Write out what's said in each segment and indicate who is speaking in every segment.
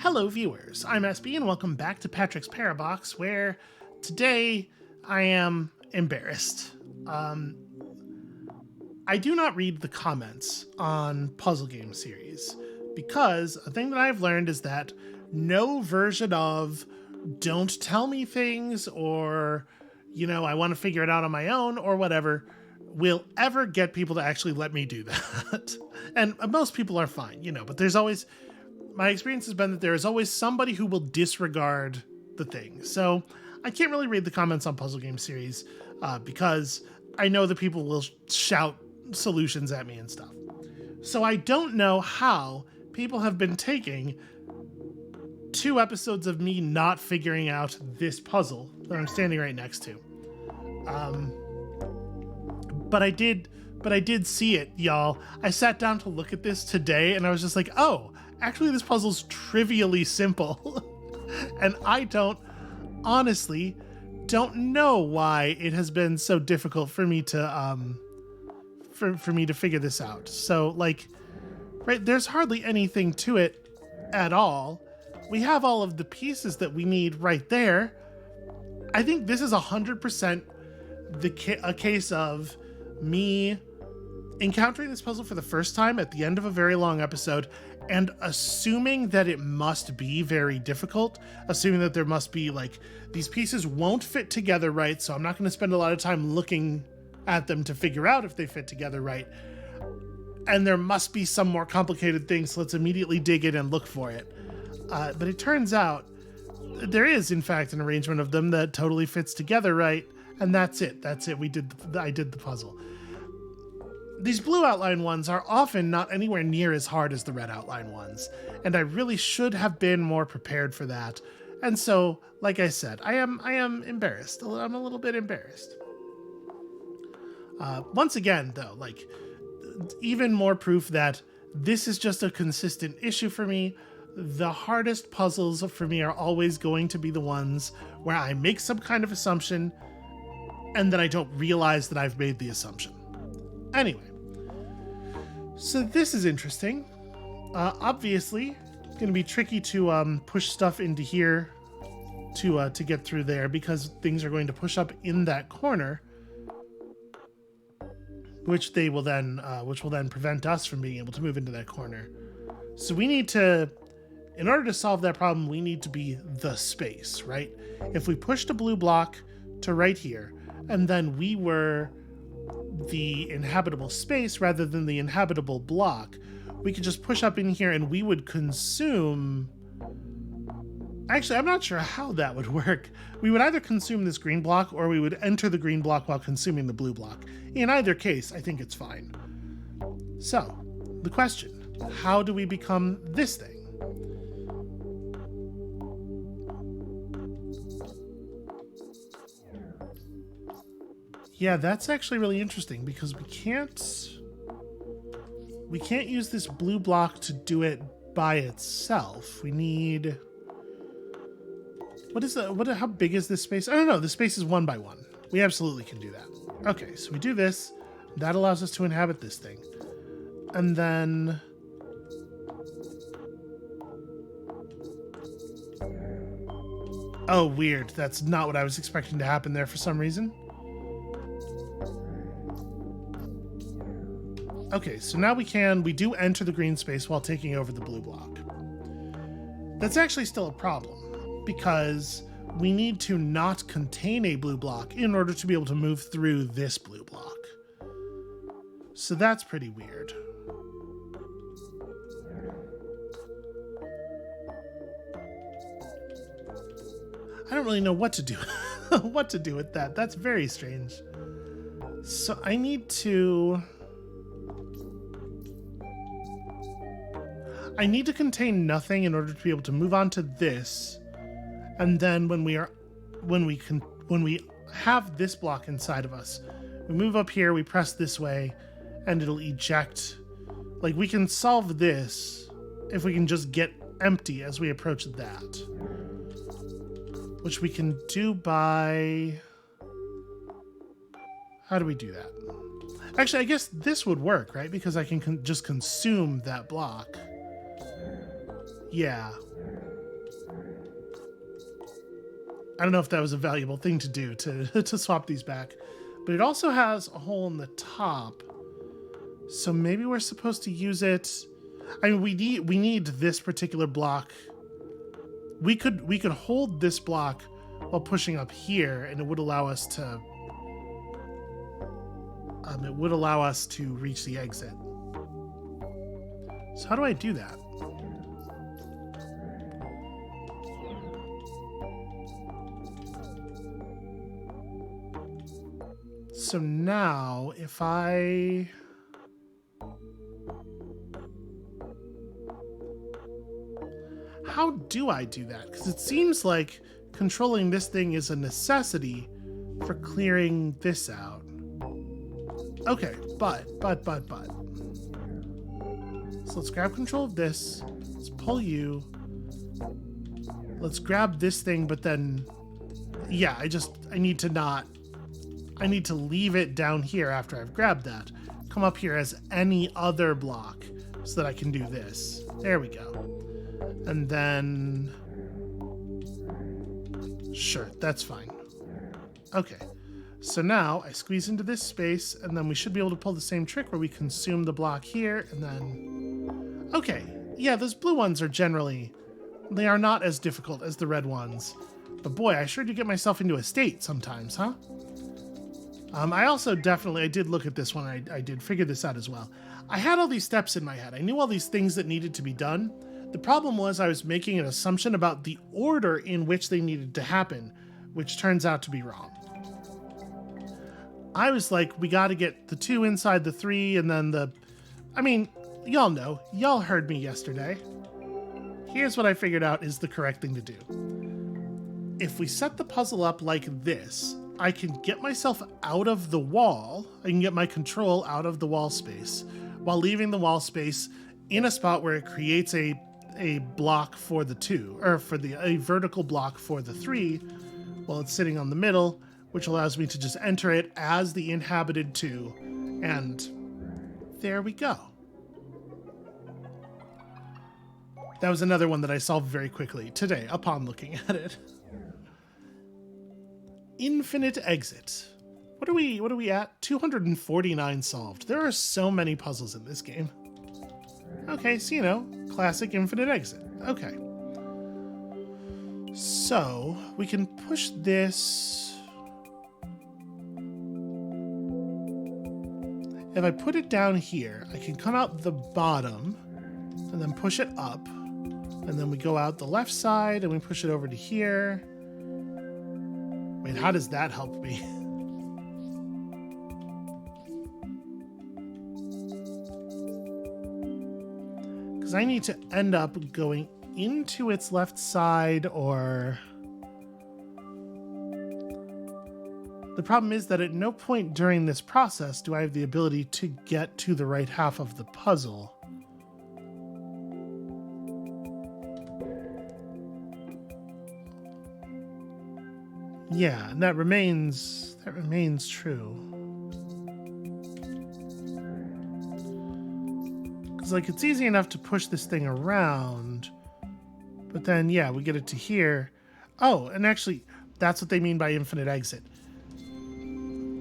Speaker 1: Hello viewers, I'm SB and welcome back to Patrick's Parabox, where today I am embarrassed. I do not read the comments on puzzle game series because a thing that I've learned is that no version of don't tell me things or, I want to figure it out on my own or whatever will ever get people to actually let me do that. And most people are fine, but there's always... My experience has been that there is always somebody who will disregard the thing. So I can't really read the comments on puzzle game series because I know that people will shout solutions at me and stuff. So I don't know how people have been taking 2 episodes of me not figuring out this puzzle that I'm standing right next to. But I did see it, y'all. I sat down to look at this today and I was just like, oh, actually, this puzzle's trivially simple. And I honestly don't know why it has been so difficult for me to for me to figure this out. So right, there's hardly anything to it at all. We have all of the pieces that we need right there. I think this is 100% a case of me encountering this puzzle for the first time at the end of a very long episode and assuming that it must be very difficult, assuming that there must be these pieces won't fit together right, so I'm not going to spend a lot of time looking at them to figure out if they fit together right. And there must be some more complicated thing, so let's immediately dig in and look for it. But it turns out there is, in fact, an arrangement of them that totally fits together right, and that's it. I did the puzzle. These blue outline ones are often not anywhere near as hard as the red outline ones, and I really should have been more prepared for that. And so, like I said, I am embarrassed. I'm a little bit embarrassed. Once again, though, even more proof that this is just a consistent issue for me. The hardest puzzles for me are always going to be the ones where I make some kind of assumption and then I don't realize that I've made the assumption. Anyway, so this is interesting. Obviously, it's going to be tricky to push stuff into here to get through there because things are going to push up in that corner, which will then prevent us from being able to move into that corner. So we need to, in order to solve that problem, we need to be the space, right? If we pushed a blue block to right here, and then we were the inhabitable space rather than the inhabitable block, we could just push up in here and we would consume... Actually, I'm not sure how that would work. We would either consume this green block or we would enter the green block while consuming the blue block. In either case, I think it's fine. So, the question, how do we become this thing? Yeah, that's actually really interesting because we can't use this blue block to do it by itself. We need... how big is this space? I don't know. The space is 1 by 1. We absolutely can do that. Okay, so we do this. That allows us to inhabit this thing. And then... Oh, weird. That's not what I was expecting to happen there for some reason. Okay, so now we do enter the green space while taking over the blue block. That's actually still a problem because we need to not contain a blue block in order to be able to move through this blue block. So that's pretty weird. I don't really know what to do with that. That's very strange. So I need to contain nothing in order to be able to move on to this, and then when we have this block inside of us, we move up here, we press this way, and it'll eject. We can solve this if we can just get empty as we approach that, which we can do by... How do we do that? Actually, I guess this would work, right? Because I can just consume that block. Yeah. I don't know if that was a valuable thing to do to swap these back. But it also has a hole in the top. So maybe we're supposed to use it. I mean, we need this particular block. We could hold this block while pushing up here, and it would allow us to reach the exit. So how do I do that? So now if I how do I do that? Because it seems like controlling this thing is a necessity for clearing this out. Okay, but. So let's grab control of this. Let's pull you. Let's grab this thing, but then, yeah, I need to leave it down here after I've grabbed that. Come up here as any other block so that I can do this. There we go. And then, sure, that's fine. Okay, so now I squeeze into this space, and then we should be able to pull the same trick where we consume the block here, and then, okay, yeah, those blue ones are generally, they are not as difficult as the red ones. But boy, I sure do get myself into a state sometimes, huh? I also I did look at this one. I did figure this out as well. I had all these steps in my head. I knew all these things that needed to be done. The problem was I was making an assumption about the order in which they needed to happen, which turns out to be wrong. I was like, we got to get the 2 inside the 3, and then I mean, y'all know. Y'all heard me yesterday. Here's what I figured out is the correct thing to do. If we set the puzzle up like this, I can get myself out of the wall. I can get my control out of the wall space while leaving the wall space in a spot where it creates a block for the 2, or for a vertical block for the 3 while it's sitting on the middle, which allows me to just enter it as the inhabited 2, and there we go. That was another one that I solved very quickly today upon looking at it. Infinite exit. What are we at? 249 solved. There are so many puzzles in this game. Okay, so classic infinite exit. Okay. So, we can push this. If I put it down here, I can come out the bottom and then push it up. And then we go out the left side and we push it over to here. Wait, how does that help me? Because I need to end up going into its left side, or... The problem is that at no point during this process do I have the ability to get to the right half of the puzzle. Yeah, and that remains true. Because, like, it's easy enough to push this thing around, but then, yeah, we get it to here. Oh, and actually, that's what they mean by infinite exit.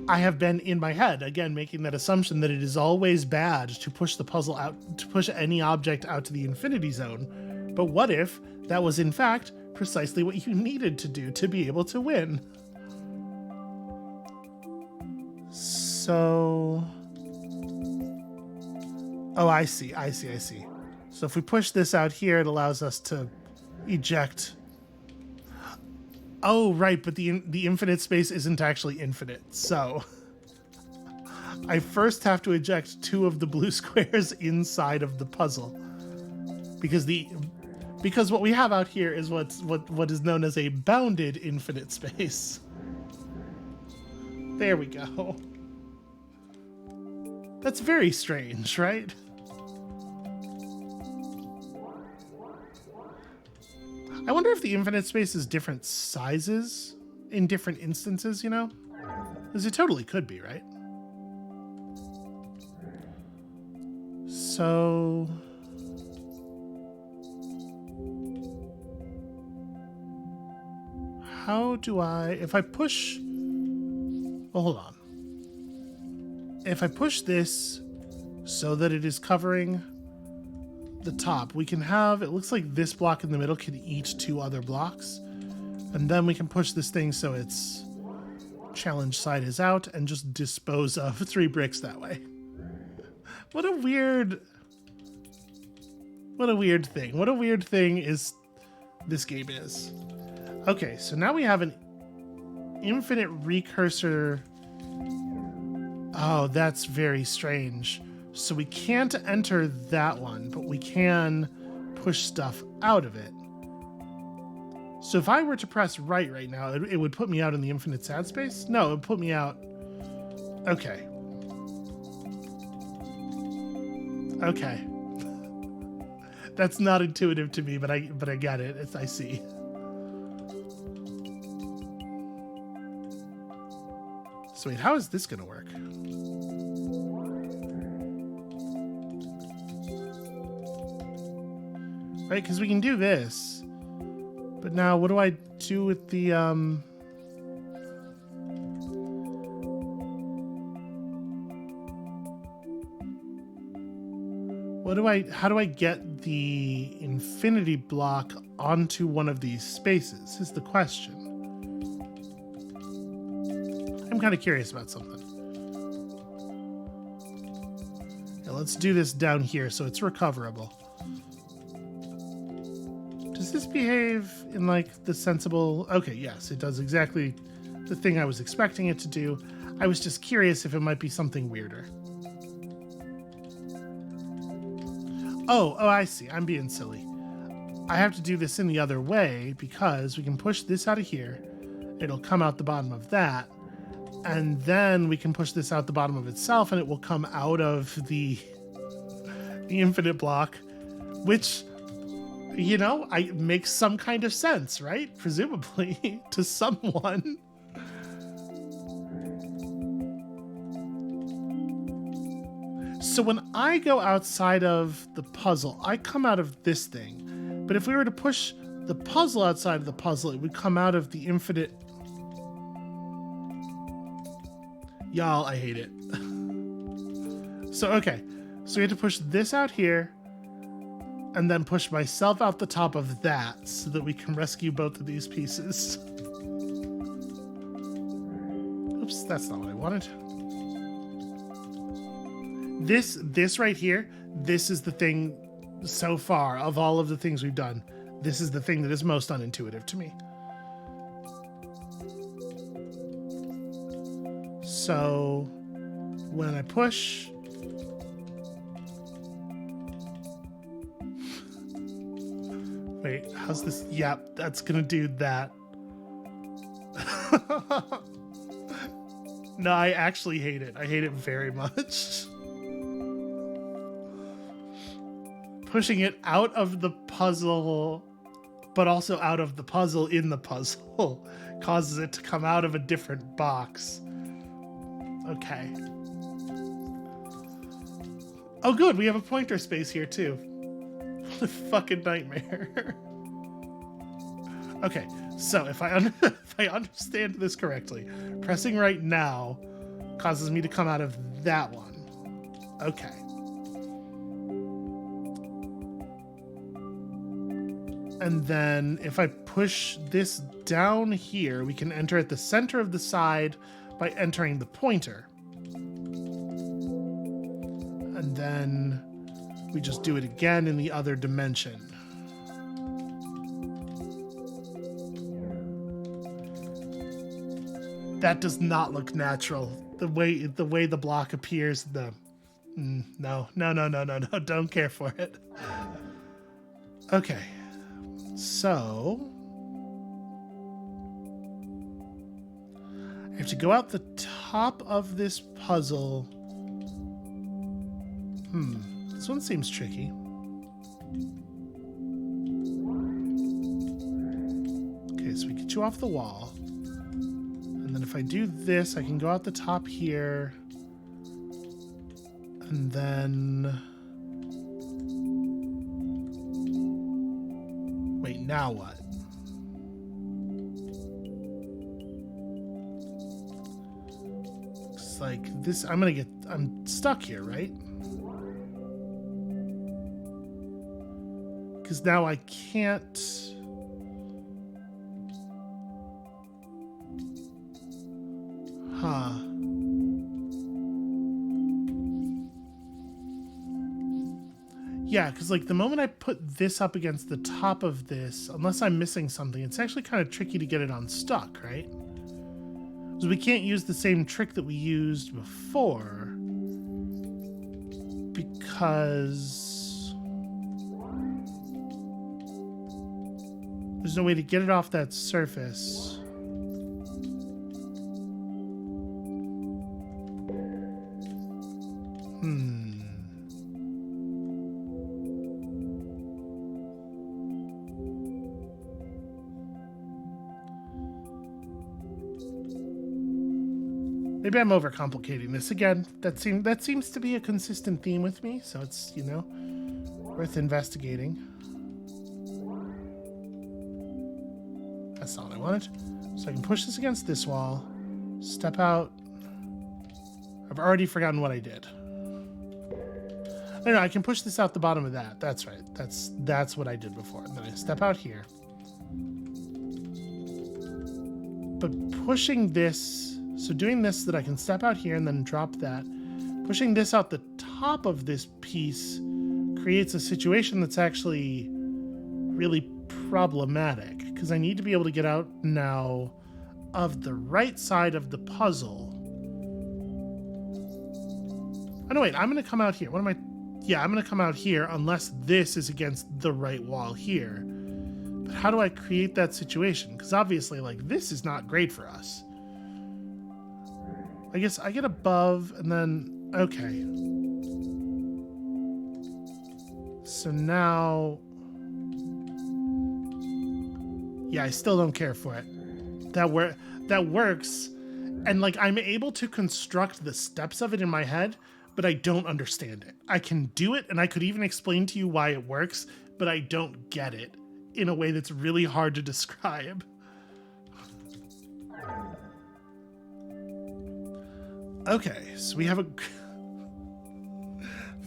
Speaker 1: I have been in my head, again, making that assumption that it is always bad to push the puzzle out, to push any object out to the infinity zone. But what if that was, in fact, precisely what you needed to do to be able to win? So... Oh, I see. So if we push this out here, it allows us to eject. Oh, right, but the infinite space isn't actually infinite, so... I first have to eject 2 of the blue squares inside of the puzzle. Because what we have out here is what is known as a bounded infinite space. There we go. That's very strange, right? I wonder if the infinite space is different sizes in different instances, Because it totally could be, right? So... how do I, if I push, well, hold on. If I push this so that it is covering the top, we can have, it looks like this block in the middle can eat 2 other blocks. And then we can push this thing so its challenge side is out and just dispose of 3 bricks that way. What a weird thing. What a weird thing is this game is. Okay, so now we have an infinite recursor. Oh, that's very strange. So we can't enter that one, but we can push stuff out of it. So if I were to press right now, it would put me out in the infinite sad space? No, it would put me out. Okay. Okay. That's not intuitive to me, but I get it. I see. So wait, how is this gonna work? Right, because we can do this. But now what do I do with the how do I get the infinity block onto one of these spaces is the question. I'm kind of curious about something. Now let's do this down here so it's recoverable. Does this behave in like the sensible... Okay, yes, it does exactly the thing I was expecting it to do. I was just curious if it might be something weirder. Oh, I see. I'm being silly. I have to do this in the other way because we can push this out of here. It'll come out the bottom of that. And then we can push this out the bottom of itself and it will come out of the infinite block, which, you know, makes some kind of sense, right? Presumably to someone. So when I go outside of the puzzle, I come out of this thing. But if we were to push the puzzle outside of the puzzle, it would come out of the infinite. Y'all, I hate it. So, okay. So we have to push this out here and then push myself out the top of that so that we can rescue both of these pieces. Oops, that's not what I wanted. This right here, this is the thing so far of all of the things we've done. This is the thing that is most unintuitive to me. So when I push, wait, how's this? Yep, that's gonna do that. No, I actually hate it. I hate it very much. Pushing it out of the puzzle, but also out of the puzzle in the puzzle, causes it to come out of a different box. Okay. Oh, good. We have a pointer space here, too. What a fucking nightmare. Okay, so if I understand this correctly, pressing right now causes me to come out of that one. Okay. And then if I push this down here, we can enter at the center of the side by entering the pointer. And then we just do it again in the other dimension. That does not look natural. The way the block appears, no, don't care for it. Okay. So I have to go out the top of this puzzle. This one seems tricky. Okay, so we get you off the wall. And then if I do this, I can go out the top here. And then... Wait, now what? like this, I'm stuck here, right? Because now I can't. Huh. Yeah, because like the moment I put this up against the top of this, unless I'm missing something, it's actually kind of tricky to get it unstuck, right? Because we can't use the same trick that we used before because there's no way to get it off that surface. Maybe I'm overcomplicating this again. That seems to be a consistent theme with me, so it's, you know, worth investigating. That's not what I wanted. So I can push this against this wall, step out. I've already forgotten what I did. No, I can push this out the bottom of that. That's right. That's what I did before. And then I step out here. But pushing this, so doing this so that I can step out here and then drop that, pushing this out the top of this piece creates a situation that's actually really problematic because I need to be able to get out now of the right side of the puzzle. Oh no, wait, I'm going to come out here. What am I? Yeah, I'm going to come out here unless this is against the right wall here. But how do I create that situation? Because obviously, like, this is not great for us. I guess I get above and then, okay. So now, yeah, I still don't care for it. That works. And like, I'm able to construct the steps of it in my head, but I don't understand it. I can do it and I could even explain to you why it works, but I don't get it in a way that's really hard to describe. Okay, so we have a...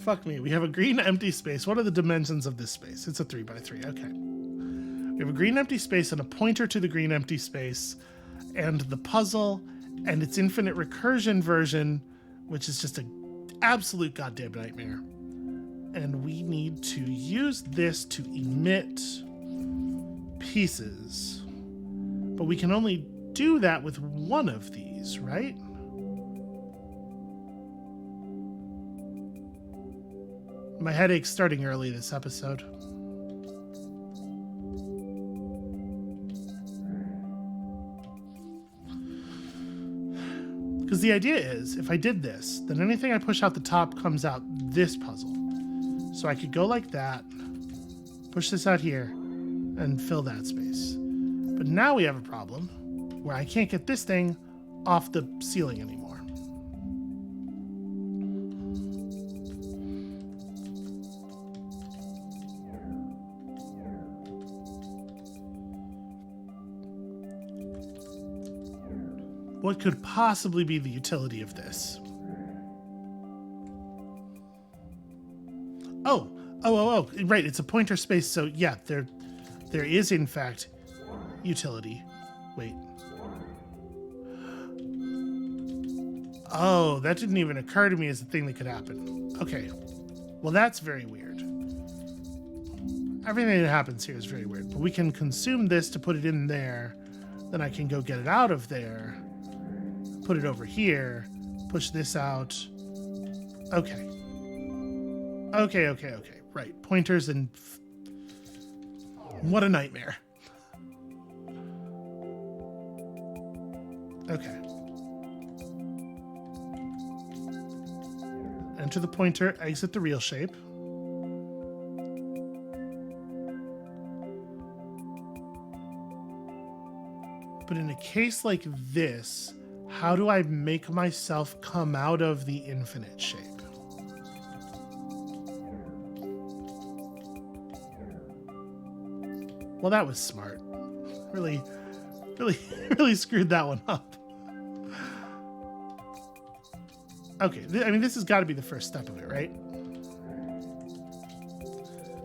Speaker 1: Fuck me, we have a green empty space. What are the dimensions of this space? It's a 3x3, okay. We have a green empty space and a pointer to the green empty space, and the puzzle, and its infinite recursion version, which is just an absolute goddamn nightmare. And we need to use this to emit pieces. But we can only do that with one of these, right? My headache's starting early this episode. Because the idea is, if I did this, then anything I push out the top comes out this puzzle. So I could go like that, push this out here, and fill that space. But now we have a problem where I can't get this thing off the ceiling anymore. What could possibly be the utility of this? Oh, right, it's a pointer space, so yeah, there is in fact utility. Wait. Oh, that didn't even occur to me as a thing that could happen. Okay, well that's very weird. Everything that happens here is very weird, but we can consume this to put it in there, then I can go get it out of there. Put it over here, push this out. Okay. Right, pointers and... What a nightmare. Okay. Enter the pointer, exit the real shape. But in a case like this, how do I make myself come out of the infinite shape? Well, that was smart. Really screwed that one up. Okay, I mean, this has got to be the first step of it, right?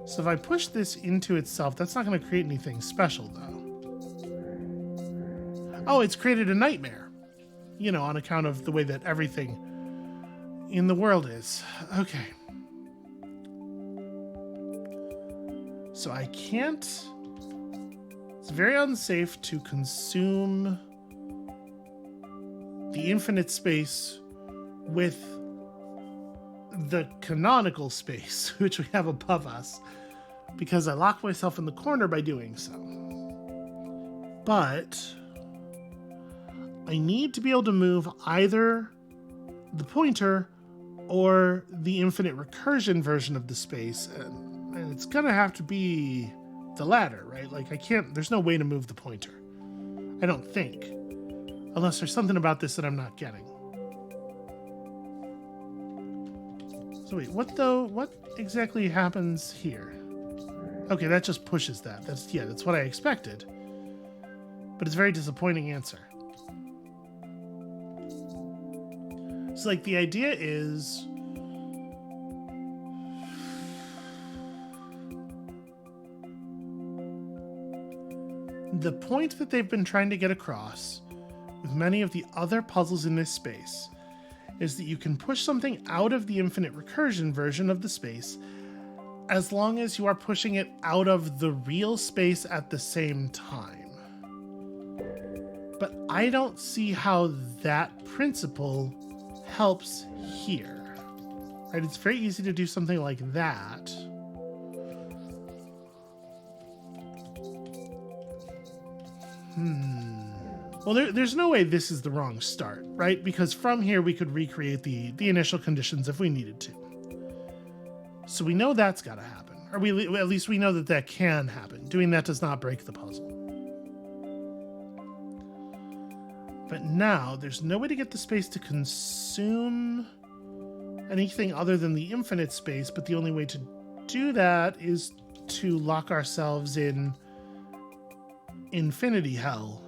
Speaker 1: So if I push this into itself, that's not going to create anything special, though. Oh, it's created a nightmare. You know, on account of the way that everything in the world is. Okay. So I can't... It's very unsafe to consume the infinite space with the canonical space, which we have above us, because I lock myself in the corner by doing so. But I need to be able to move either the pointer or the infinite recursion version of the space, and it's gonna have to be the latter, right? Like, I can't, there's no way to move the pointer, I don't think, unless there's something about this that I'm not getting. So wait, what exactly happens here? Okay, that just pushes that. That's what I expected. But it's a very disappointing answer. So like the idea is the point that they've been trying to get across with many of the other puzzles in this space is that you can push something out of the infinite recursion version of the space as long as you are pushing it out of the real space at the same time. But I don't see how that principle helps here. Right? It's very easy to do something like that. Well, there's no way this is the wrong start, right? Because from here we could recreate the initial conditions if we needed to. So we know that's got to happen. Or at least we know that that can happen. Doing that does not break the puzzle. But now there's no way to get the space to consume anything other than the infinite space, but the only way to do that is to lock ourselves in infinity hell.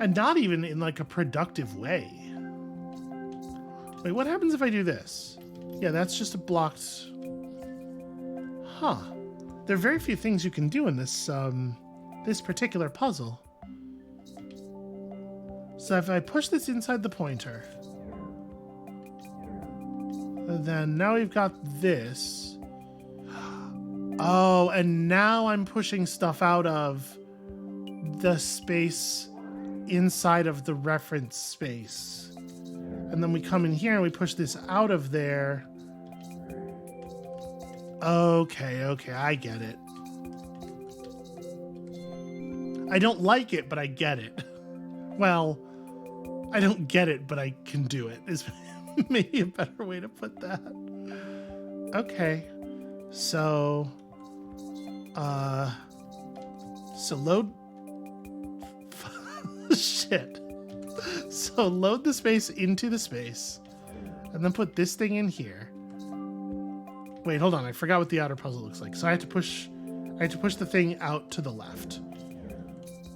Speaker 1: And not even in like a productive way. Wait, what happens if I do this? Yeah, that's just a blocked... Huh. There are very few things you can do in this, this particular puzzle. So if I push this inside the pointer, then now we've got this. Oh, and now I'm pushing stuff out of the space inside of the reference space. And then we come in here and we push this out of there. Okay, I get it. I don't like it, but I get it. Well, I don't get it, but I can do it, is maybe a better way to put that. Okay, so load... Shit. So load the space into the space, and then put this thing in here. Wait, hold on, I forgot what the outer puzzle looks like. So I have to push the thing out to the left.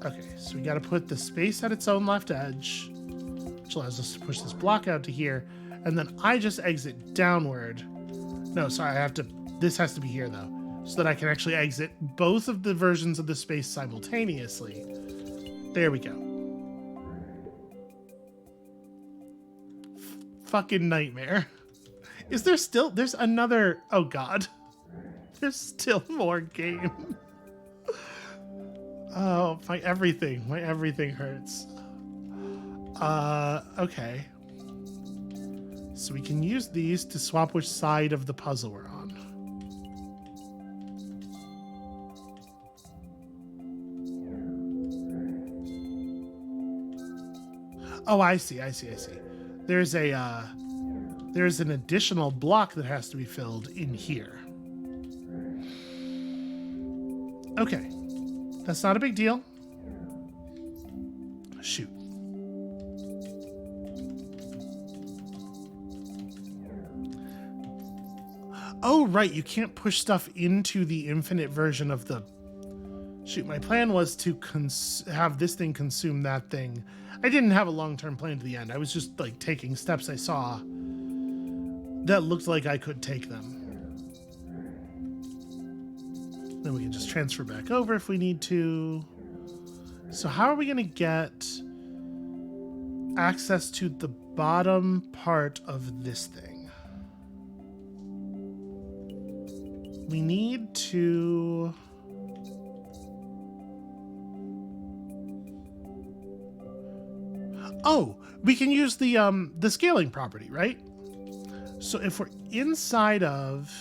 Speaker 1: Okay, so we gotta put the space at its own left edge, which allows us to push this block out to here, and then I just exit downward. No, sorry, this has to be here though, so that I can actually exit both of the versions of the space simultaneously. There we go. Fucking nightmare. Is there still... There's another... Oh god. There's still more game. Oh, my everything hurts. Okay. So we can use these to swap which side of the puzzle we're on. Oh, I see. There's an additional block that has to be filled in here. Okay. That's not a big deal. Shoot. Oh, right. You can't push stuff into the infinite version of the... Shoot, my plan was to have this thing consume that thing. I didn't have a long-term plan to the end. I was just like taking steps I saw that looked like I could take them. Then we can just transfer back over if we need to. So how are we going to get access to the bottom part of this thing? We need to... Oh, we can use the scaling property, right? So if we're inside of...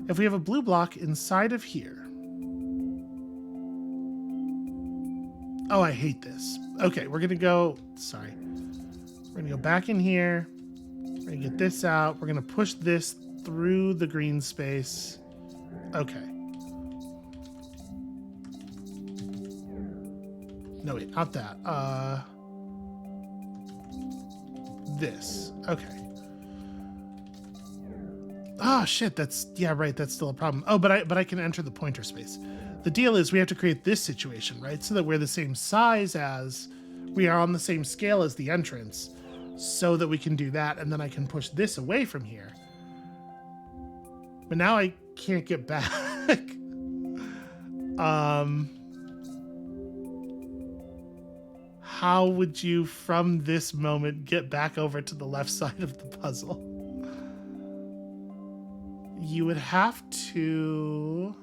Speaker 1: If we have a blue block inside of here... Oh, I hate this. Okay, we're going to go... Sorry. We're going to go back in here. We're going to get this out. We're going to push this through the green space. Okay. No, wait, not that. This. Okay. Oh, shit, that's... Yeah, right, that's still a problem. Oh, but I can enter the pointer space. The deal is we have to create this situation, right? So that we're the same size as... We are on the same scale as the entrance. So that we can do that, and then I can push this away from here. But now I can't get back. How would you, from this moment, get back over to the left side of the puzzle? You would have to...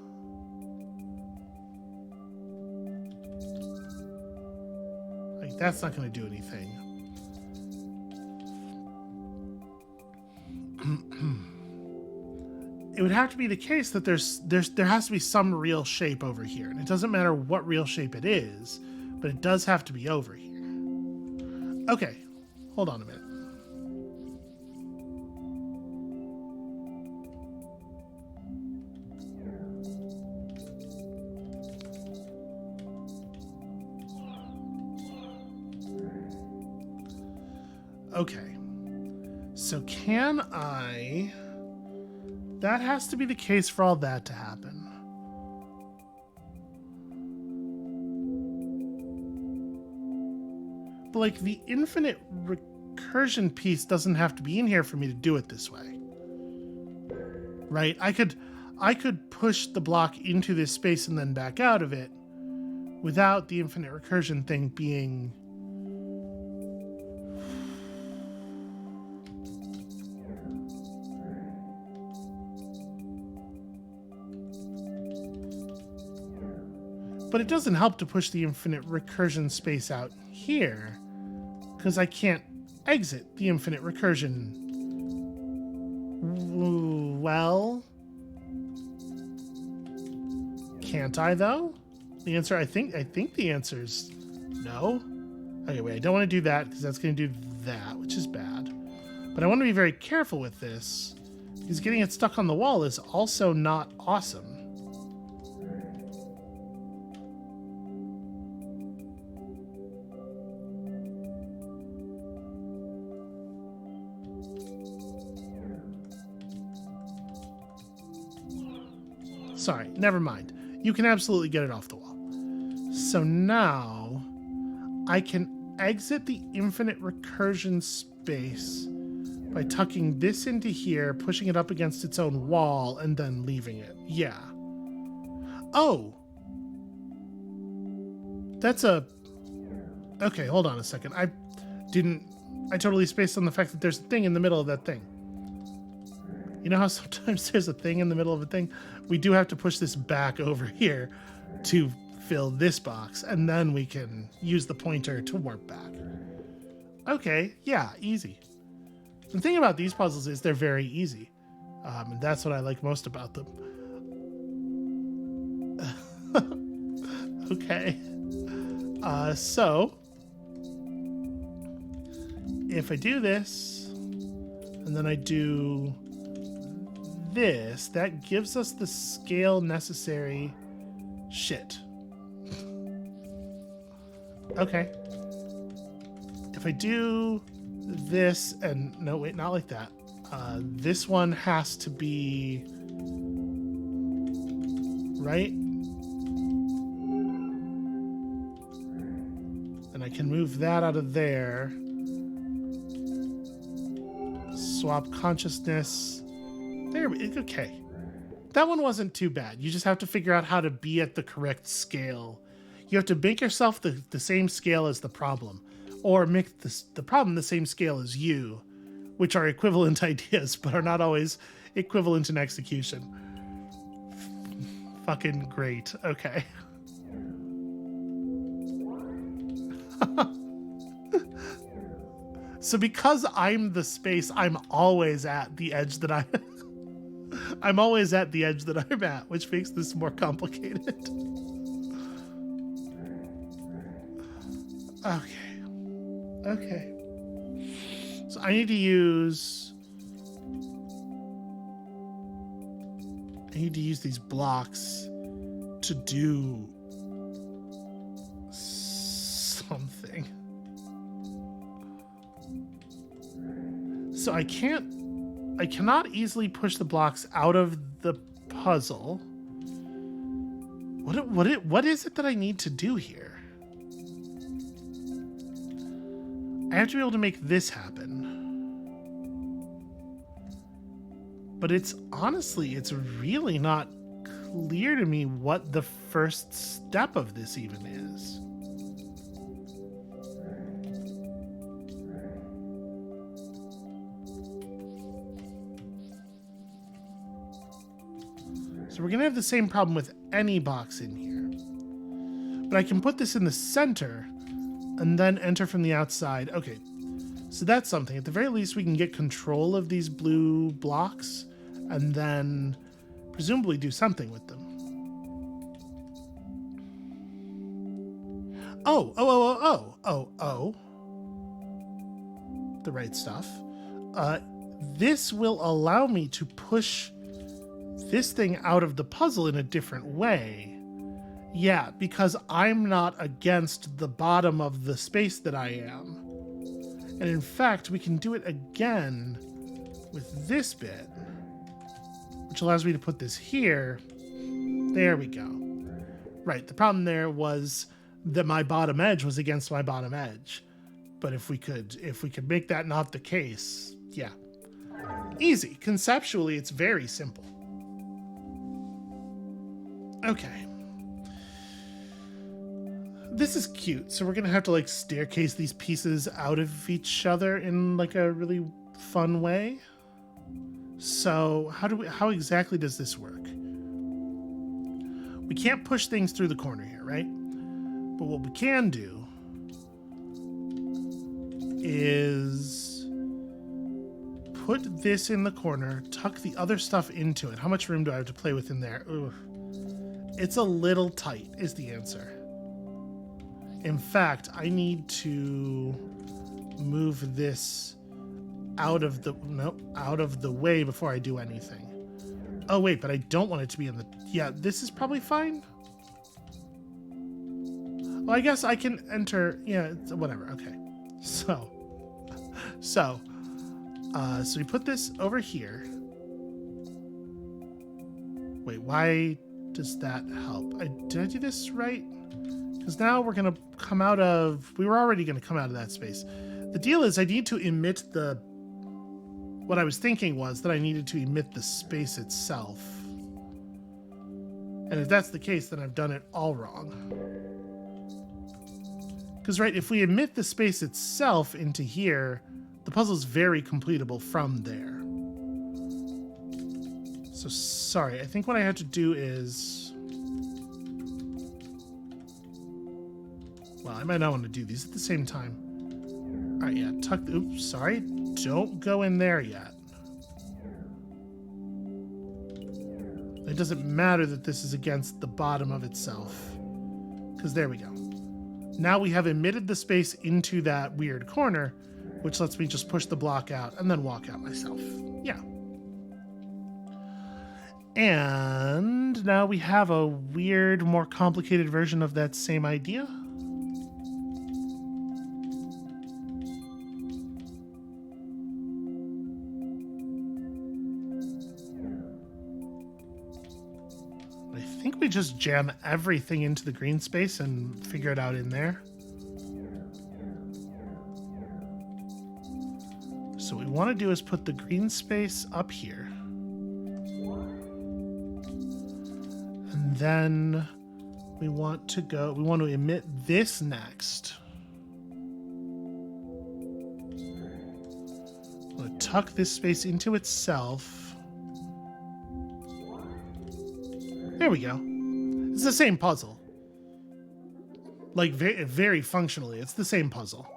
Speaker 1: Like, that's not going to do anything. It would have to be the case that there has to be some real shape over here. And it doesn't matter what real shape it is, but it does have to be over here. Okay, hold on a minute. Okay, so can I... That has to be the case for all that to happen. But like the infinite recursion piece doesn't have to be in here for me to do it this way. Right? I could push the block into this space and then back out of it without the infinite recursion thing being... But it doesn't help to push the infinite recursion space out here, because I can't exit the infinite recursion. Well, can't I though? The answer, I think the answer is no. Okay, wait, I don't want to do that because that's going to do that, which is bad. But I want to be very careful with this because getting it stuck on the wall is also not awesome. Sorry, never mind. You can absolutely get it off the wall. So now I can exit the infinite recursion space by tucking this into here, pushing it up against its own wall, and then leaving it. Yeah. Oh. That's a... Okay, hold on a second. I totally spaced on the fact that there's a thing in the middle of that thing. You know how sometimes there's a thing in the middle of a thing? We do have to push this back over here to fill this box, and then we can use the pointer to warp back. Okay, yeah, easy. The thing about these puzzles is they're very easy. And that's what I like most about them. Okay. So, if I do this, and then I do... this, that gives us the scale necessary. Shit. Okay. If I do this and... No, wait, not like that. This one has to be... Right? can move that out of there. Swap consciousness. There, okay. That one wasn't too bad. You just have to figure out how to be at the correct scale. You have to make yourself the same scale as the problem, or make the problem the same scale as you, which are equivalent ideas, but are not always equivalent in execution. Fucking great. Okay. So because I'm the space, I'm always at the edge that I'm always at the edge that I'm at, which makes this more complicated. Okay. So I need to use these blocks to do something. So I cannot easily push the blocks out of the puzzle. What is it that I need to do here? I have to be able to make this happen. But it's really not clear to me what the first step of this even is. So we're going to have the same problem with any box in here. But I can put this in the center and then enter from the outside. Okay, so that's something. At the very least, we can get control of these blue blocks and then presumably do something with them. Oh. The right stuff. This will allow me to push this thing out of the puzzle in a different way. Yeah, because I'm not against the bottom of the space that I am. And in fact, we can do it again with this bit, which allows me to put this here. There we go. Right, the problem there was that my bottom edge was against my bottom edge. But if we could make that not the case, yeah. Easy. Conceptually, it's very simple. Okay. This is cute. So we're going to have to like staircase these pieces out of each other in like a really fun way. So how exactly does this work? We can't push things through the corner here, right? But what we can do is put this in the corner, tuck the other stuff into it. How much room do I have to play with in there? Ooh. It's a little tight is the answer. In fact, I need to move this out of the way before I do anything. Oh wait, but I don't want it to be in the... Yeah, this is probably fine. Well, I guess I can enter... Yeah, it's, whatever. Okay. So we put this over here. Wait, why does that help? Did I do this right? Because now we're going to come out of... We were already going to come out of that space. The deal is I need to emit the... What I was thinking was that I needed to emit the space itself. And if that's the case, then I've done it all wrong. Because, right, if we emit the space itself into here, the puzzle's very completable from there. So, sorry, I think what I have to do is... Well, I might not want to do these at the same time. All right, yeah, tuck... Oops, sorry. Don't go in there yet. It doesn't matter that this is against the bottom of itself. Because there we go. Now we have emitted the space into that weird corner, which lets me just push the block out and then walk out myself. Yeah. And now we have a weird, more complicated version of that same idea. I think we just jam everything into the green space and figure it out in there. we want to do is put the green space up here. And then we want to emit this next. We'll tuck this space into itself. There we go. It's the same puzzle. Like, very, very functionally, it's the same puzzle.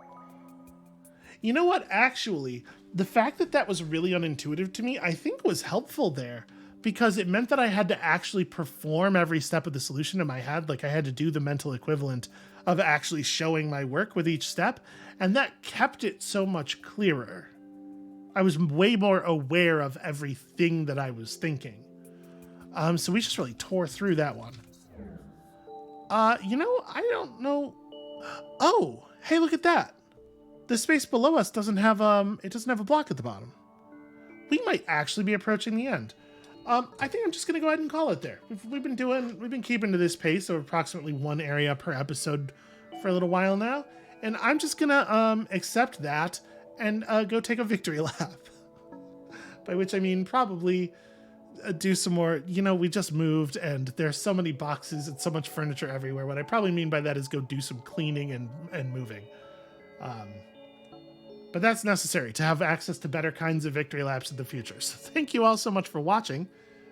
Speaker 1: You know what? Actually, the fact that that was really unintuitive to me, I think was helpful there, because it meant that I had to actually perform every step of the solution in my head. Like, I had to do the mental equivalent of actually showing my work with each step, and that kept it so much clearer. I was way more aware of everything that I was thinking. So we just really tore through that one. You know, I don't know. Oh, hey, look at that. The space below us doesn't have it doesn't have a block at the bottom. We might actually be approaching the end. I think I'm just gonna go ahead and call it there. We've been keeping to this pace of approximately one area per episode for a little while now, and I'm just gonna accept that and go take a victory lap. By which I mean probably do some more. You know, we just moved and there's so many boxes and so much furniture everywhere. What I probably mean by that is go do some cleaning and moving. But that's necessary to have access to better kinds of victory laps in the future. So thank you all so much for watching.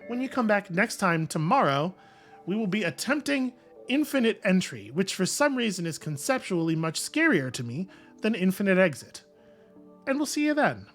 Speaker 1: When you come back next time tomorrow, we will be attempting Infinite Entry, which for some reason is conceptually much scarier to me than Infinite Exit. And we'll see you then.